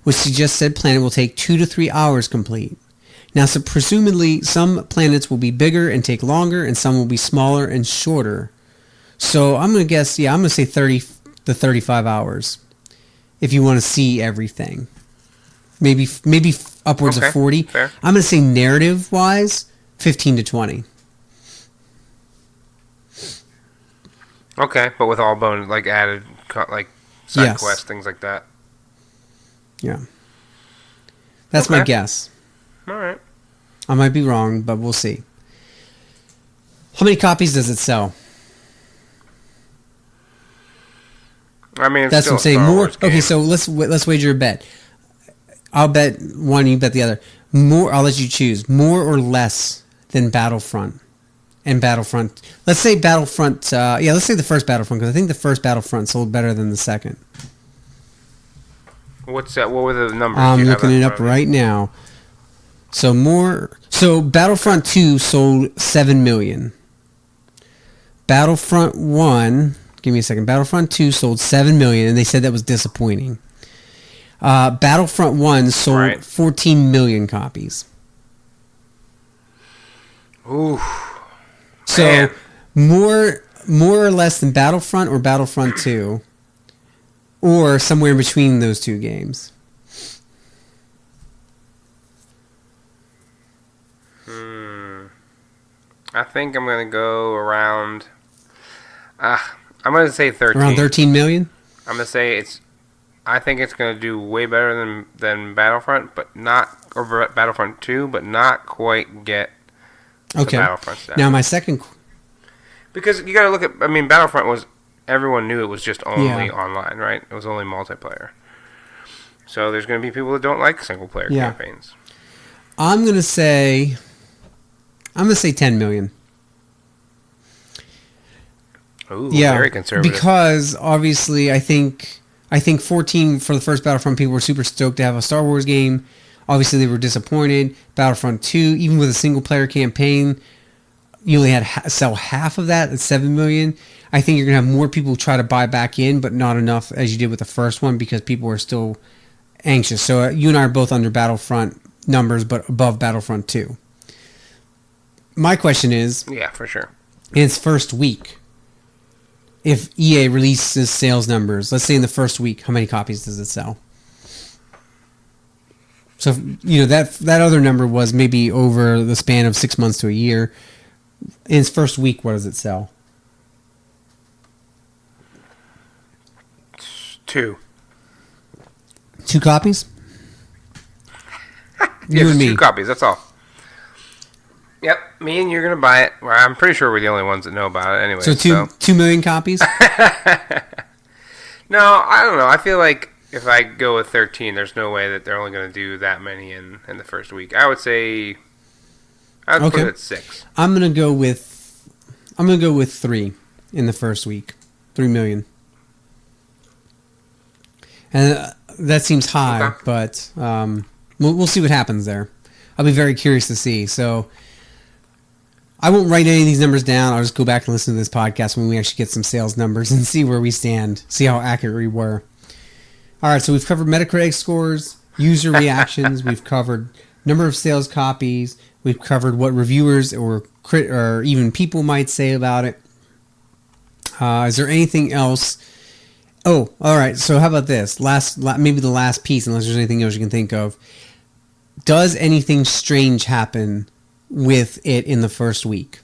which suggests said planet will take 2 to 3 hours complete. Now, so presumably, some planets will be bigger and take longer, and some will be smaller and shorter. So I'm going to guess, I'm going to say 30 to 35 hours if you want to see everything. Maybe upwards of 40. Fair. I'm going to say narrative-wise, 15 to 20. Okay, but with all bonus, like added, like side Yes. quests, things like that. Yeah. That's my Okay. guess. All right. I might be wrong, but we'll see. How many copies does it sell? I mean, it's That's still what I'm saying. a Star More. Wars game. Okay, so let's wager a bet. I'll bet one, you bet the other. More. I'll let you choose. More or less than Battlefront and Battlefront. Let's say Battlefront. Let's say the first Battlefront, because I think the first Battlefront sold better than the second. What's that? What were the numbers? I'm Do you have looking that it in up front of you? right now. So more. So Battlefront 2 sold 7 million. Battlefront 1. Give me a second. Battlefront 2 sold 7 million, and they said that was disappointing. Battlefront 1 sold Right. 14 million copies. Ooh. So Man. more or less than Battlefront or Battlefront 2, or somewhere in between those two games. I think I'm gonna go around. I'm gonna say 13. Around 13 million? I'm gonna say it's. I think it's gonna do way better than Battlefront, but not or Battlefront 2, but not quite get the Okay. Battlefront stuff. Now my second. Because you gotta look at. I mean, Battlefront was. Everyone knew it was just only Yeah. online, right? It was only multiplayer. So there's gonna be people that don't like single player Yeah. campaigns. I'm gonna say 10 million. Ooh, Yeah, very conservative. because obviously I think 14 for the first Battlefront, people were super stoked to have a Star Wars game. Obviously they were disappointed. Battlefront 2, even with a single player campaign, you only had sell half of that at 7 million. I think you're gonna have more people try to buy back in, but not enough as you did with the first one, because people are still anxious. So you and I are both under Battlefront numbers, but above Battlefront 2. My question is, Yeah, for sure. in its first week, if EA releases sales numbers, let's say in the first week, how many copies does it sell? So, that other number was maybe over the span of 6 months to a year. In its first week, what does it sell? 2. 2 copies? Yeah, You just and me. 2 copies. That's all. Yep, me and you're gonna buy it. Well, I'm pretty sure we're the only ones that know about it. Anyway, So 2 million copies? No, I don't know. I feel like if I go with 13, there's no way that they're only gonna do that many in the first week. I would say. I would put Okay. it at 6. I'm gonna go with 3 in the first week. 3 million. And that seems high, Okay. but we'll see what happens there. I'll be very curious to see. So I won't write any of these numbers down. I'll just go back and listen to this podcast when we actually get some sales numbers and see where we stand, see how accurate we were. All right, so we've covered Metacritic scores, user reactions, we've covered number of sales copies, we've covered what reviewers or even people might say about it. Is there anything else? Oh, all right. So how about this? Maybe the last piece, unless there's anything else you can think of. Does anything strange happen with it in the first week?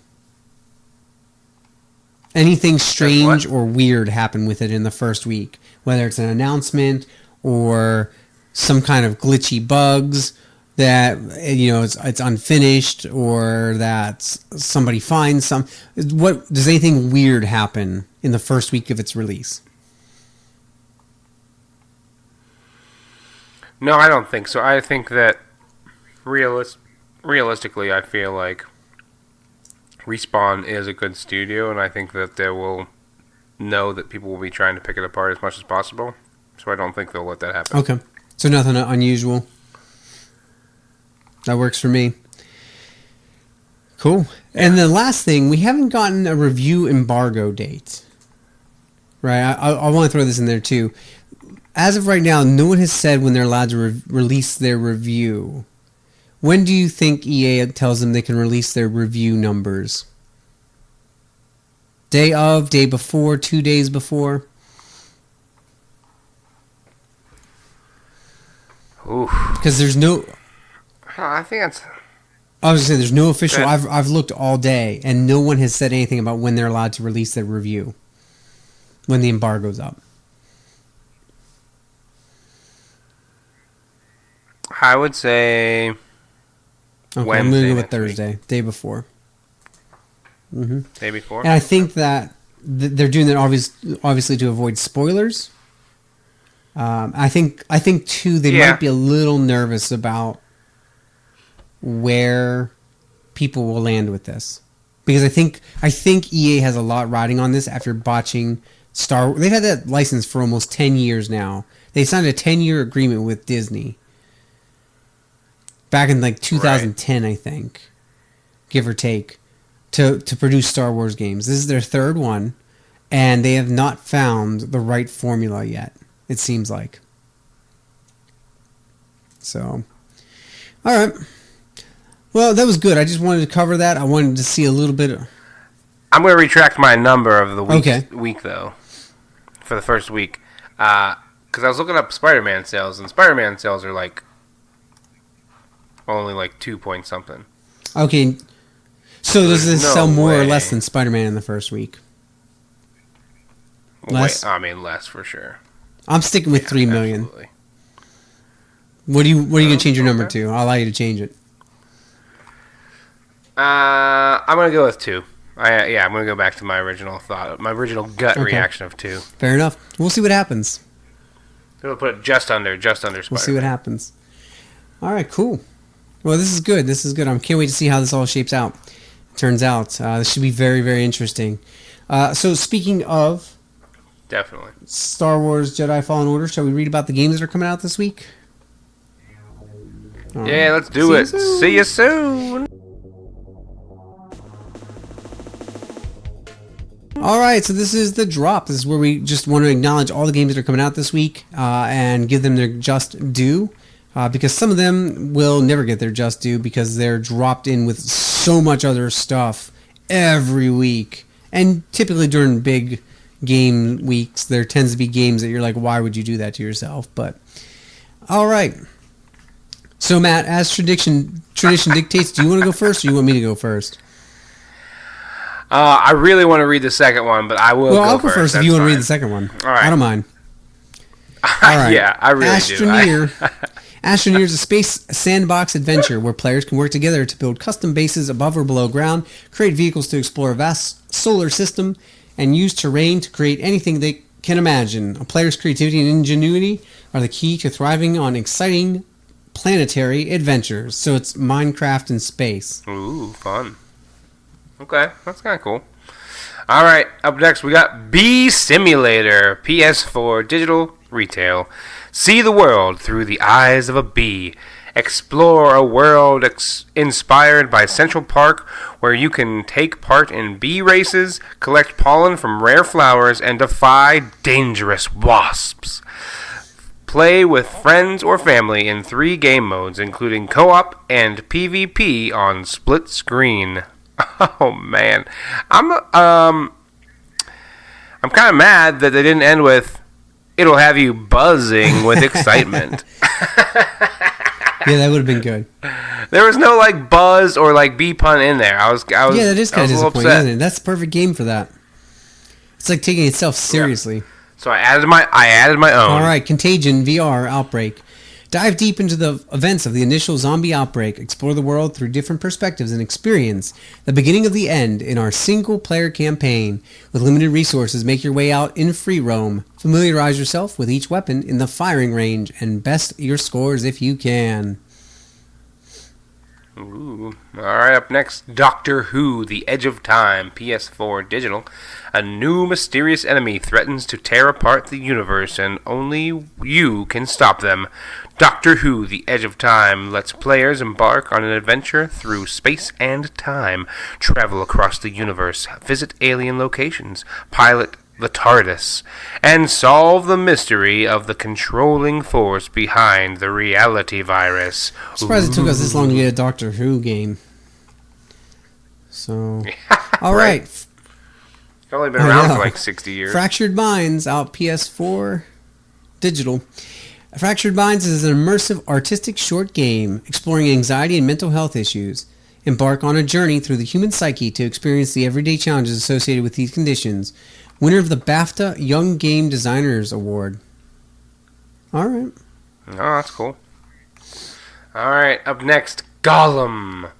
Anything strange or weird happen with it in the first week? Whether it's an announcement or some kind of glitchy bugs that, you know, it's unfinished, or that somebody finds some. What does anything weird happen in the first week of its release? No, I don't think so. I think that realistically, I feel like Respawn is a good studio, and I think that they will know that people will be trying to pick it apart as much as possible. So I don't think they'll let that happen. Okay. So nothing unusual. That works for me. Cool. Yeah. And the last thing, we haven't gotten a review embargo date. Right? I want to throw this in there too. As of right now, no one has said when they're allowed to release their review. When do you think EA tells them they can release their review numbers? Day of, day before, 2 days before? Oof. Because there's no... I think that's... I was going to say, there's no official... I've looked all day, and no one has said anything about when they're allowed to release their review. When the embargo's up. I would say... Okay, I'm going to go with Thursday, day before. Mm-hmm. Day before? And I think that they're doing that obviously to avoid spoilers. I think too, they might be a little nervous about where people will land with this. Because I think EA has a lot riding on this after botching Star Wars. They've had that license for almost 10 years now. They signed a 10-year agreement with Disney. Back in like 2010, right. I think, give or take, to produce Star Wars games. This is their third one, and they have not found the right formula yet, it seems like. So, all right. Well, that was good. I just wanted to cover that. I wanted to see a little bit of... I'm going to retract my number of the week though, for the first week. Because I was looking up Spider-Man sales, and Spider-Man sales are like only like 2 point something. Okay. So does this sell more or less than Spider-Man in the first week? Less? I mean, less for sure. I'm sticking with 3 million. Absolutely. What are you going to change your number to? I'll allow you to change it. I'm going to go with 2. I'm going to go back to my original thought, my original gut reaction of 2. Fair enough. We'll see what happens. We'll put it just under Spider-Man. We'll see what happens. All right, cool. Well, this is good. I can't wait to see how this all shapes out. Turns out, this should be very, very interesting. So, speaking of... Definitely. Star Wars Jedi Fallen Order, shall we read about the games that are coming out this week? Yeah, let's do it. See you soon. All right, so this is the drop. This is where we just want to acknowledge all the games that are coming out this week and give them their just due. Because some of them will never get their just due because they're dropped in with so much other stuff every week. And typically during big game weeks, there tends to be games that you're like, why would you do that to yourself? But, all right. So, Matt, as tradition dictates, do you want to go first or do you want me to go first? I really want to read the second one, but I will go first. I'll go first if you want to read the second one. All right. I don't mind. All right. Yeah, I really do. Astroneer is a space sandbox adventure where players can work together to build custom bases above or below ground, create vehicles to explore a vast solar system, and use terrain to create anything they can imagine. A player's creativity and ingenuity are the key to thriving on exciting planetary adventures. So it's Minecraft in space. Ooh, fun. Okay, that's kind of cool. All right, up next we got Bee Simulator, PS4 digital retail. See the world through the eyes of a bee. Explore a world inspired by Central Park where you can take part in bee races, collect pollen from rare flowers, and defy dangerous wasps. Play with friends or family in 3 game modes, including co-op and PvP on split screen. Oh man, I'm kind of mad that they didn't end with "it'll have you buzzing with excitement." Yeah, that would have been good. There was no like buzz or like bee pun in there. I was Yeah, that is kind of disappointing, upset. isn't it? That's the perfect game for that. It's like taking itself seriously. Yeah. So I added my own. All right, Contagion VR Outbreak. Dive deep into the events of the initial zombie outbreak. Explore the world through different perspectives and experience the beginning of the end in our single-player campaign. With limited resources, make your way out in free roam. Familiarize yourself with each weapon in the firing range and best your scores if you can. Ooh. All right, up next, Doctor Who, The Edge of Time, PS4 Digital. A new mysterious enemy threatens to tear apart the universe, and only you can stop them. Doctor Who, The Edge of Time lets players embark on an adventure through space and time, travel across the universe, visit alien locations, pilot the TARDIS, and solve the mystery of the controlling force behind the reality virus. I'm surprised it took us this long to get a Doctor Who game. So, all right. It's only been around for like 60 years. Fractured Minds out PS4 Digital. Fractured Minds is an immersive artistic short game exploring anxiety and mental health issues. Embark on a journey through the human psyche to experience the everyday challenges associated with these conditions. Winner of the BAFTA Young Game Designers Award. All right. Oh, that's cool. All right, up next, Gollum.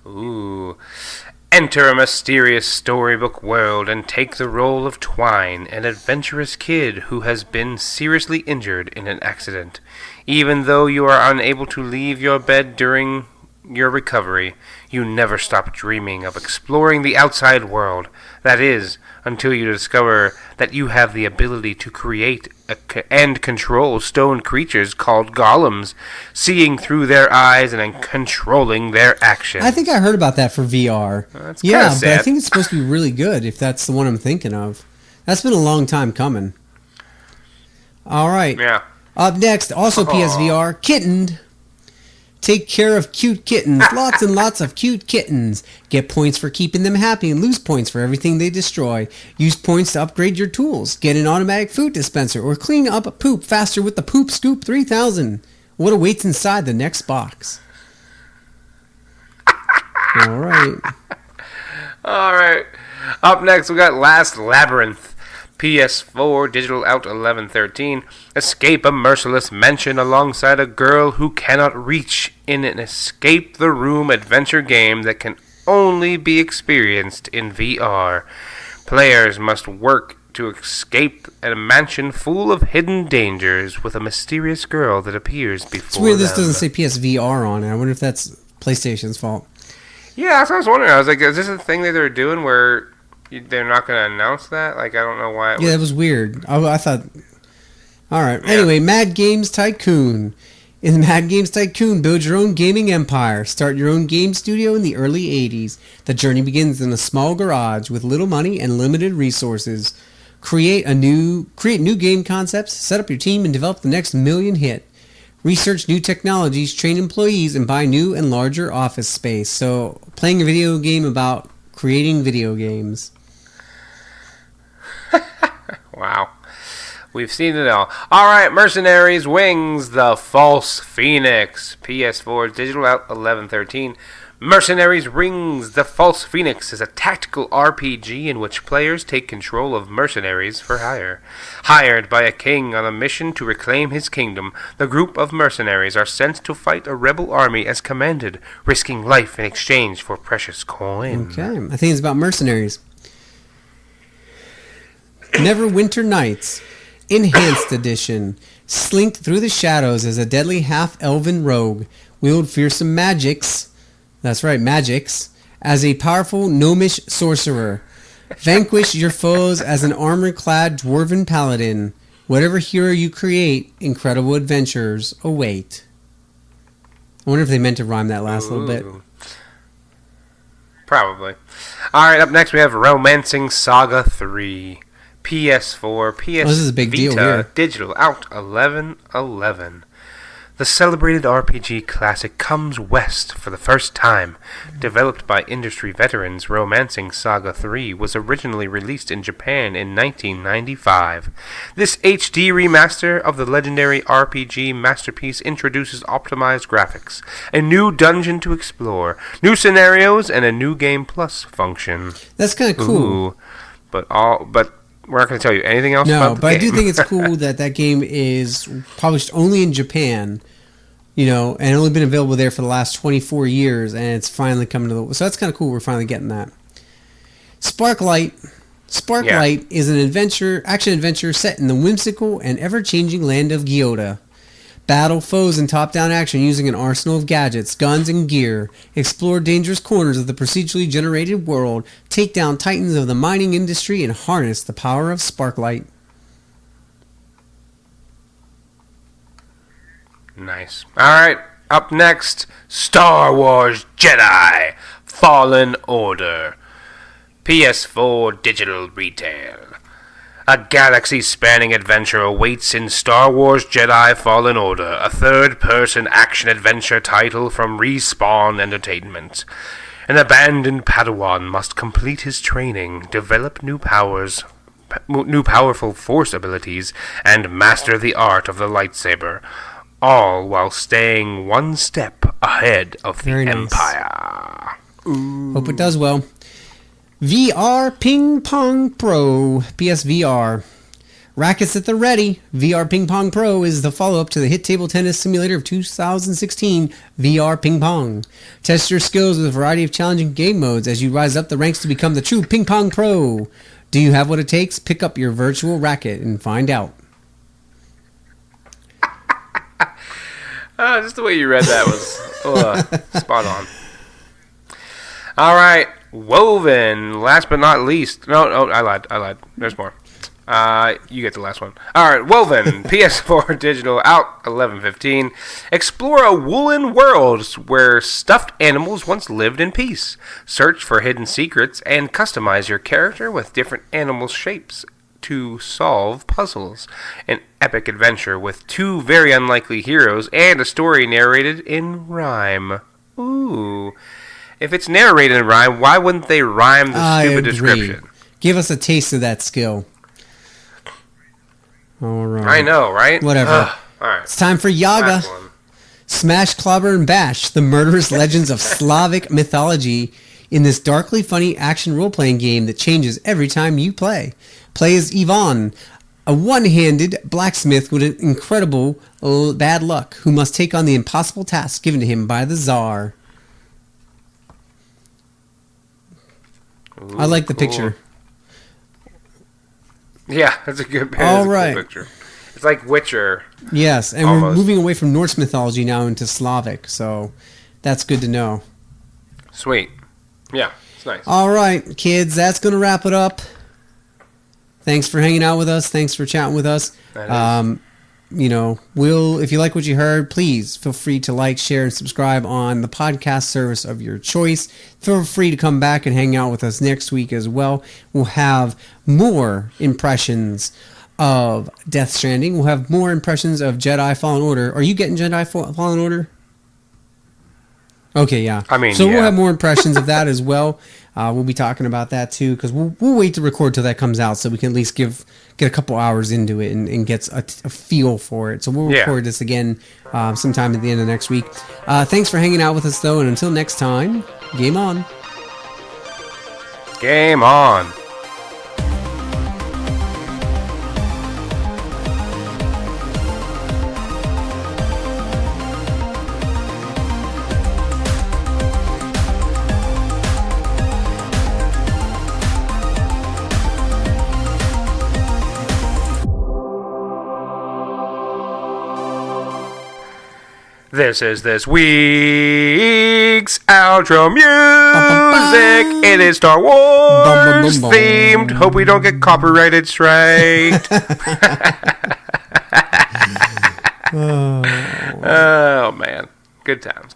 Ooh. Enter a mysterious storybook world and take the role of Twine, an adventurous kid who has been seriously injured in an accident. Even though you are unable to leave your bed during your recovery, you never stop dreaming of exploring the outside world. That is, until you discover that you have the ability to create and control stone creatures called golems, seeing through their eyes and controlling their actions. I think I heard about that for VR. That's yeah, sad. but I think it's supposed to be really good if that's the one I'm thinking of. That's been a long time coming. All right. Yeah. Up next, also PSVR, Kittened. Take care of cute kittens. Lots and lots of cute kittens. Get points for keeping them happy and lose points for everything they destroy. Use points to upgrade your tools. Get an automatic food dispenser or clean up poop faster with the Poop Scoop 3000. What awaits inside the next box? All right. All right. Up next, we got Last Labyrinth. PS4 Digital out 11/13. Escape a merciless mansion alongside a girl who cannot reach in an escape the room adventure game that can only be experienced in VR. Players must work to escape a mansion full of hidden dangers with a mysterious girl that appears before It's weird them. this doesn't say PSVR on it. I wonder if that's PlayStation's fault. Yeah, that's what I was wondering. I was like, is this a thing that they're doing where they're not going to announce that? Like, I don't know why. Yeah, that was weird. I thought... All right. Yeah. Anyway, Mad Games Tycoon. In Mad Games Tycoon, build your own gaming empire. Start your own game studio in the early 80s. The journey begins in a small garage with little money and limited resources. Create new game concepts, set up your team, and develop the next million hit. Research new technologies, train employees, and buy new and larger office space. So, playing a video game about creating video games. Wow. We've seen it all. Alright, Mercenaries Wings, The False Phoenix. PS4 Digital out 11/13. Mercenaries Wings, The False Phoenix is a tactical RPG in which players take control of mercenaries for hire. Hired by a king on a mission to reclaim his kingdom, the group of mercenaries are sent to fight a rebel army as commanded, risking life in exchange for precious coin. Okay, I think it's about mercenaries. Neverwinter Nights, Enhanced Edition. Slink through the shadows as a deadly half-elven rogue. Wield fearsome magics. That's right, magics. As a powerful gnomish sorcerer. Vanquish your foes as an armor-clad dwarven paladin. Whatever hero you create, incredible adventures await. I wonder if they meant to rhyme that last little bit. Probably. Alright, up next we have Romancing Saga 3. PS4, PS this is a big Vita, deal here. Digital, out 11/11. The celebrated RPG classic comes west for the first time. Developed by industry veterans, Romancing Saga 3 was originally released in Japan in 1995. This HD remaster of the legendary RPG masterpiece introduces optimized graphics, a new dungeon to explore, new scenarios, and a new Game Plus function. That's kind of cool. Ooh, but we're not going to tell you anything else about the game. No, but I do think it's cool that game is published only in Japan, and only been available there for the last 24 years, and it's finally coming to the... So that's kind of cool. We're finally getting that. Sparklight. Sparklight is an action adventure set in the whimsical and ever-changing land of Gyota. Battle foes in top-down action using an arsenal of gadgets, guns, and gear. Explore dangerous corners of the procedurally generated world. Take down titans of the mining industry and harness the power of Sparklight. Nice. Alright, up next, Star Wars Jedi Fallen Order. PS4 Digital Retail. A galaxy-spanning adventure awaits in Star Wars Jedi Fallen Order, a third-person action-adventure title from Respawn Entertainment. An abandoned Padawan must complete his training, develop new powerful Force abilities, and master the art of the lightsaber, all while staying one step ahead of the Empire. Ooh. Hope it does well. VR Ping Pong Pro PSVR. Rackets at the ready. VR Ping Pong Pro is the follow-up to the hit table tennis simulator of 2016, VR Ping Pong. Test your skills with a variety of challenging game modes as you rise up the ranks to become the true Ping Pong Pro. Do you have what it takes? Pick up your virtual racket and find out. Just the way you read that was spot on. All right. Woven, last but not least. No, I lied. There's more. You get the last one. Alright, Woven, PS4 digital, out 11/15. Explore a woolen world where stuffed animals once lived in peace. Search for hidden secrets and customize your character with different animal shapes to solve puzzles. An epic adventure with two very unlikely heroes and a story narrated in rhyme. Ooh. If it's narrated in rhyme, why wouldn't they rhyme the stupid description? Give us a taste of that skill. All right. I know, right? Whatever. All right. It's time for Yaga. Smash, clobber, and bash the murderous legends of Slavic mythology in this darkly funny action role-playing game that changes every time you play. Play as Ivan, a one-handed blacksmith with incredible bad luck who must take on the impossible task given to him by the Tsar. Ooh, I like the cool picture. Yeah, that's a good All right. cool picture. It's like Witcher. Yes, and almost. We're moving away from Norse mythology now into Slavic, so that's good to know. Sweet. Yeah, it's nice. All right, kids, that's going to wrap it up. Thanks for hanging out with us. Thanks for chatting with us. If you like what you heard, please feel free to like, share, and subscribe on the podcast service of your choice. Feel free to come back and hang out with us next week as well. We'll have more impressions of Death Stranding. We'll have more impressions of Jedi Fallen Order. Are you getting Jedi Fallen Order? Okay, yeah. We'll have more impressions of that as well. We'll be talking about that too, because we'll wait to record till that comes out so we can at least get a couple hours into it and get a feel for it. So we'll record this again sometime at the end of next week. Thanks for hanging out with us, though, and until next time, game on. Game on. This is this week's outro music. It is Star Wars themed. Hope we don't get copyrighted straight. Oh man, good times.